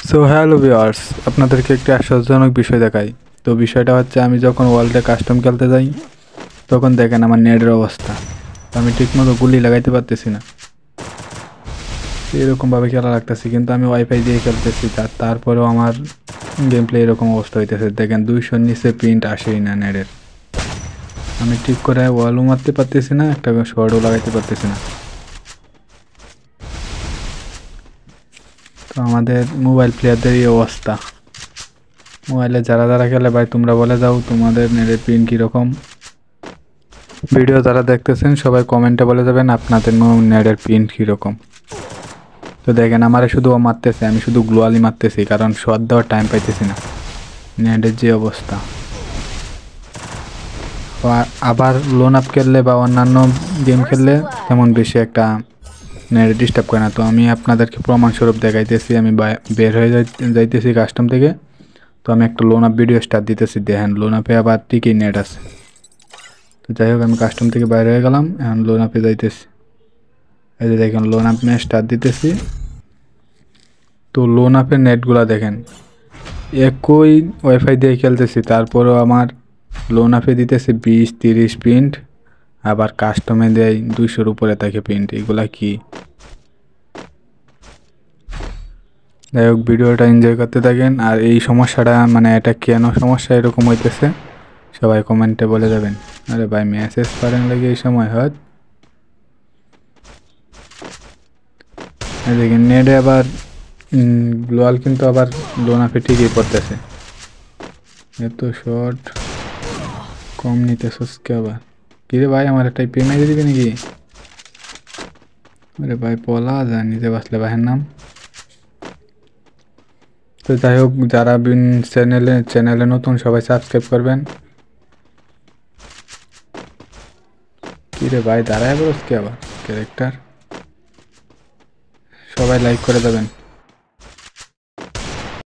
So hello viewers, আপনাদেরকে একটি আশ্চর্যজনক বিষয় দেখাই। তো বিষয়টা হচ্ছে, আমি যখন ওয়ার্ল্ডে কাস্টম খেলতে যাই তখন দেখেন আমার নেটের অবস্থা। আমি ঠিকমতো গুলি লাগাইতে পারতেছি না, এরকমভাবে খেলা লাগতেছি, কিন্তু আমি ওয়াইফাই দিয়ে খেলতেছি। তারপরেও আমার গেম প্লে এরকম অবস্থা হইতেছে। দেখেন 200-র নিচে প্রিন্ট আসেই না নেটের। আমি ঠিক করে ওয়ালও মারতে পারতেছি না, একটা শর্টও লাগাইতে পারতেছি না। তো আমাদের মোবাইল প্লেয়ারদের এই অবস্থা। মোবাইলে যারা যারা খেলে ভাই, তোমরা বলে যাও তোমাদের নেটের পিন কীরকম। ভিডিও যারা দেখতেছেন সবাই কমেন্টে বলে যাবেন আপনাদের নেটের পিন কীরকম। তো দেখেন আমারে শুধু ও মারতেছে, আমি শুধু গ্লোয়ালি মারতেছি, কারণ শট দেওয়ার টাইম পাইতেছি না। নেটের যে অবস্থা। আবার লোন আপ খেললে বা অন্যান্য গেম খেললে তেমন বেশি একটা নেট ডিস্টার্ব করে না। তো আমি আপনাদেরকে প্রমাণস্বরূপ দেখাইতেছি। আমি বের হয়ে যাইতেছি কাস্টম থেকে। তো আমি একটা লোন আপ ভিডিও স্টার্ট দিতেছি, দেখেন লোন আপে আবার ঠিকই নেট আছে। তো যাই হোক, আমি কাস্টম থেকে বাইরে হয়ে গেলাম, এখন লোন আপে যাইতেছি। এই যে দেখেন লোন আপ নিয়ে স্টার্ট দিতেছি। তো লোন আপের নেটগুলা দেখেন, একই ওয়াইফাই দিয়ে খেলতেছি, তারপরেও আমার লোন আপে দিতেছে 20-30 প্রিন্ট, আবার কাস্টমে দেয় 200-র উপরে থাকে প্রিন্ট। এগুলা কি? যাই হোক, ভিডিওটা এনজয় করতে থাকেন। আর এই সমস্যাটা, মানে এটা কেন সমস্যা এরকম হইতেছে সবাই কমেন্টে বলে যাবেন। আরে ভাই, মেসেজ পারেন লাগে এই সময় হয়। দেখেন নেটে আবার গ্লোয়াল কিন্তু আবার লোন আপে ঠিকই পড়তেছে। এত শর্ট কম নিতেছস কে আবার? কিরে ভাই, আমার একটা পে মেরে দিবি নাকি? আরে ভাই পলা যা, নিতে বাসলে ভাইয়ের নাম। তো যাই হোক, যারা চ্যানেলে নতুন সবাই সাবস্ক্রাইব করবেন। কিরে ভাই, দাঁড়ায় বলস কে আবার ক্যারেক্টার? সবাই লাইক করে দেবেন।